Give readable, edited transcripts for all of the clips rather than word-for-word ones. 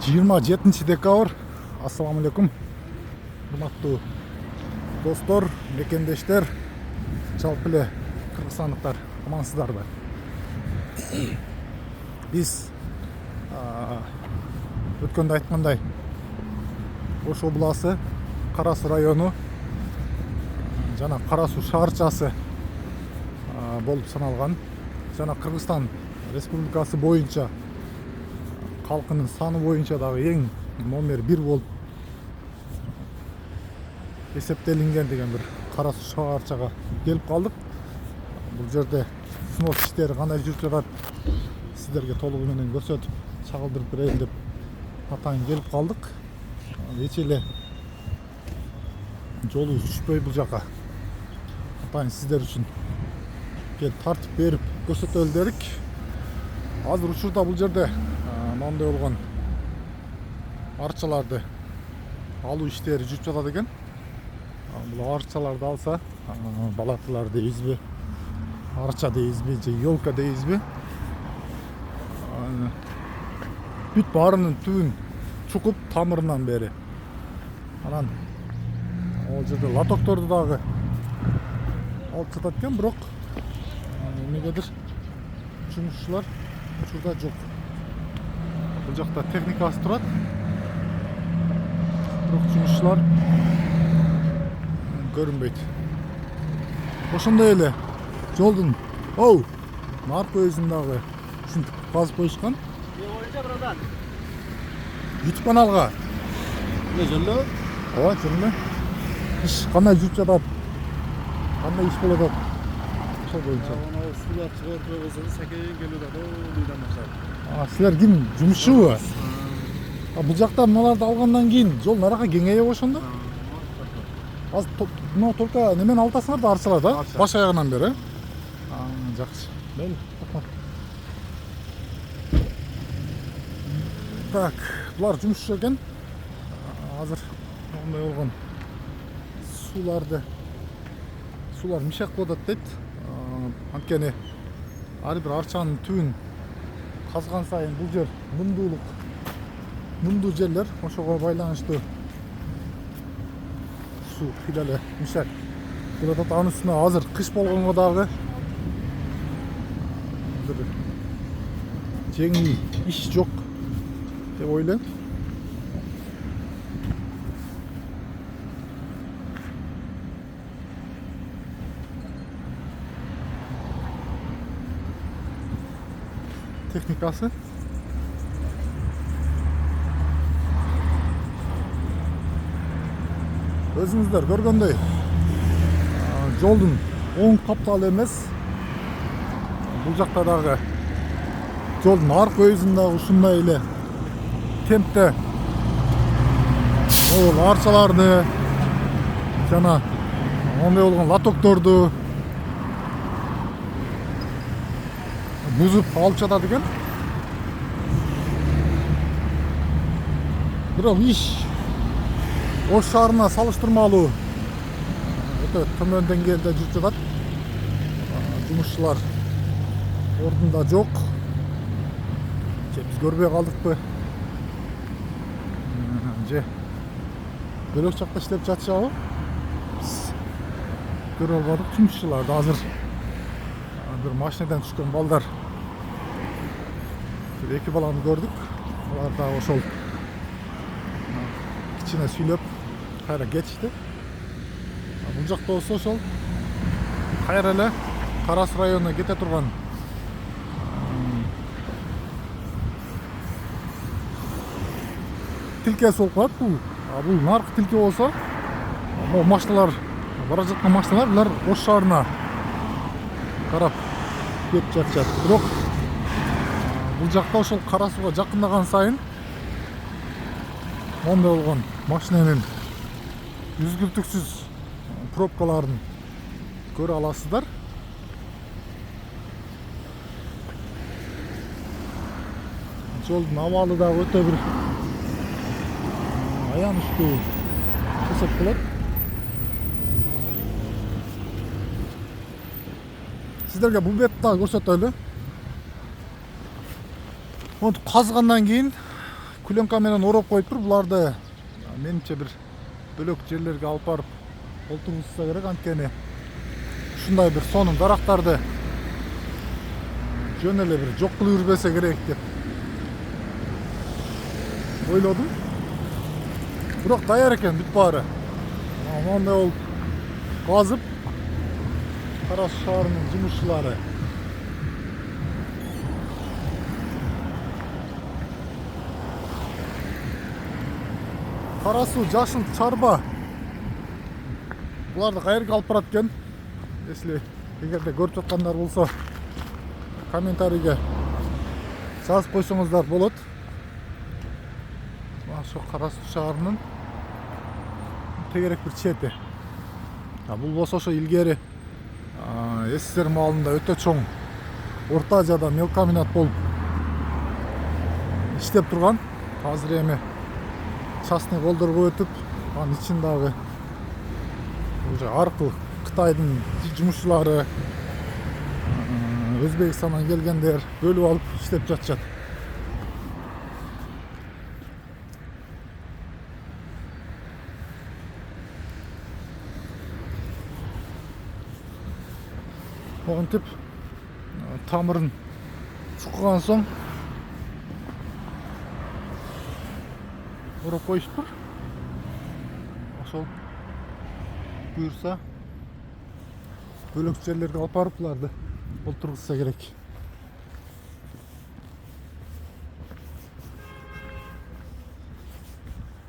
27 декабр. Ассаламу алейкум. Урматтуу достор, мекендештер, жалпы эле кыргызстандыктар, амансыздарбы? Биз өткөндө айткандай Ош обласы, Кара Суу району жана Кара Суу шаарчасы болуп саналган жана Кыргызстан Республикасы боюнча халкынын саны боюнча дагы эң номер 1 болуп эсептелинген деген бир Кара Суу шаарчага келип калдык. Бул жерде снос иштери кандай жүрүп жатат сиздерге толугу менен көрсөтүп чагылдырып берейин деп атайын келип калдык. Эч эле жолу түшпөй бул жака атайын сиздер үчүн келип тартып берип көрсөтөлү дедик. Азыр учурда бул жерде мындай болгон арчаларды алуу иштери жүрүп жатат экен. Бул арчаларды алса балатылар дейбизби, арча дейбизби же елка дейбизби, бүт баарынын түбүн чукуп тамырынан бери анан ал жерде лотокторду дагы алып жатат экен. Бирок эмнегедир жумушчулар учурда жок. Бул жакта техникасы турат, бирок жумушчулар көрүнбөйт. Ошондой эле жолдун наркы өзүндагы ушинтип казып коюшкан. YouTube каналга. Ne жолдо? Ооба, жолдо. Иш кандай жүрүп жатат? Кандай иш болуп атат? Ошол боюнча. Ana sular чыгып тургузду, сакейин келип атат. Үйдөн баштап. Силер ким? Жумушчубу? Бул жакта мыналарды алгандан кийин жол нарака кеңейип ошондо? Азыр мына только немени алтасыңар да арчалар да? Баш аягынан бери. Жакшы. Мейли, рахмат. Так, булар жумушчу экен. Азыр мындай болгон суулар мишак болуп атат дейт. Анткени ар бир арчанын түбүн казган сайын бул жер мундуу жерлер, ошого байланыштуу суу кыйла мишак болуп атат. Анын үстүнө азыр кыш болгонго дагы бир жеңил иш жок деп ойлойм. Техникасы өзүңүздөр көргөндөй жолдун оң капталы эмес. Бул жакта дагы жолдун аркы өзүндө ушундай эле темпте арчаларды жана ондай болгон лотокторду бузуп алып жатат экен. Бирок иш Ош шаарына салыштырмалуу өтө төмөн деңгээлде жүрүп жатат. Жумушчулар ордунда жок. Биз көрбөй калдыкпы? Же бөлөк жакта иштеп жатышабы? Биз көрө албадык. Жумушчуларды азыр бир машинадан түшкөн балдар эки баланы көрдүк. Алар да ошол кичине сүйлөп кайра кетишти. Бул жакта болсо ошол кайра эле Кара Суу районуна кете турган тилкеси болуп калат. Бул наркы тилке болсо, могу машиналар бара жаткан машиналар булар Ош шаарына карап кетип жатышат. Бирок бул жакта ошол Кара Сууга жакындаган сайын мондай болгон машинанын үзгүлтүксүз пробкаларын көрө аласыздар. Жолдун абалы дагы өтө бир аянычтуу эсеп болот. Сиздерге бул бетти дагы көрсөтөлү. Onu қазғандан кейін Куленка менен ороп коюптур. Буларды менимче бир бөлөк жерлерге алып барып олтургузса керек. Анткени ушундай бир сонун дарактарды жөн эле бир жок кылып жүрбөсө керек деп ойлодум. Бирок даяр экен бүт баары. Мондай болуп казып Кара Суу шаарынын жумушчулары Кара Суу жашыл чарба буларды кайерге алып барат экен? Если эгерде көрүп жаткандар болсо комментарийге жазып койсоңуздар болот. Ошо Кара Суу шаарынын тегерек бир чети. Бул болсо ошо илгери СССР маалында өтө чоң Орто Азияда мелкомбинат болуп иштеп турган. Азыр эми частный колдорго өтүп, анын ичин дагы уже аркы Кытайдын жумушчулары, Өзбекстандан келгендер бөлүп алып иштеп жатышат. Монтип тамырын чуккан соң ороп коюштур. Ошол буюрса бөлөк жерлерге алып барып буларды олтургузса керек.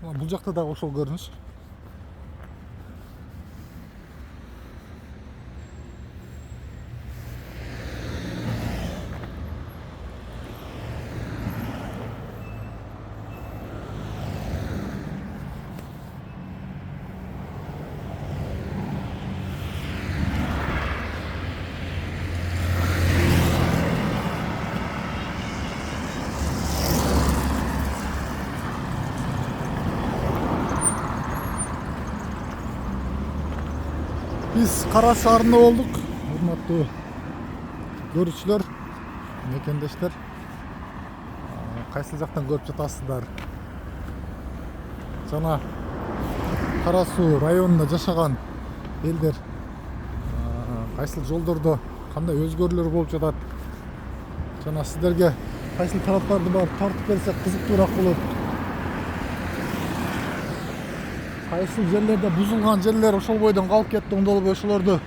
Бул жакта дагы ошол көрүнүш. Biz Kara Suu шаарында болдук. Урматтуу көрүүчүлөр, мекендештер. Кайсы жактан көрүп жатасыздар? Жана Кара Суу районунда жашаган элдер кайсыл жолдордо кандай өзгөрүүлөр болуп жатат? Жана сиздерге кайсыл тараптарды барып тартып берсек кызыктуураак болот? Кайсыл жерлерде бузулган жерлер ошол бойдон калып кетти, ондолбой ошолорду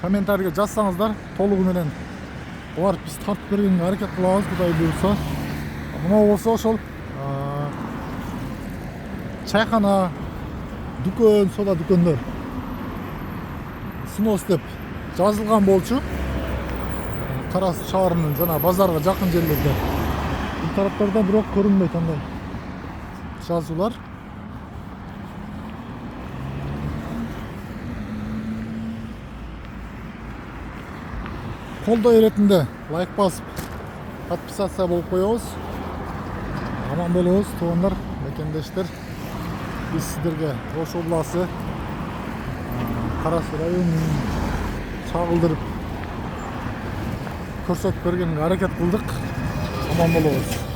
комментарийге жазсаңыздар, толугу менен барып биз тартып бергенге аракет кылабыз, Кудай буйрса. Мына болсо ошол чайкана, дүкөн, сода дүкөндөр снос деп жазылган болчу. Кара Суу шаарынын жана базарга жакын жерлерде. Бул тараптарда бирок көрүнбөйт андай жазуулар. Колдоо иретинде лайк басып, подписация болуп коебуз. Аман болобуз, туугандар, мекендештер. Биз сиздерге Ош областы Кара Суу районун чагылдырып көрсөтүп бергенге аракет кылдык. Аман болобуз.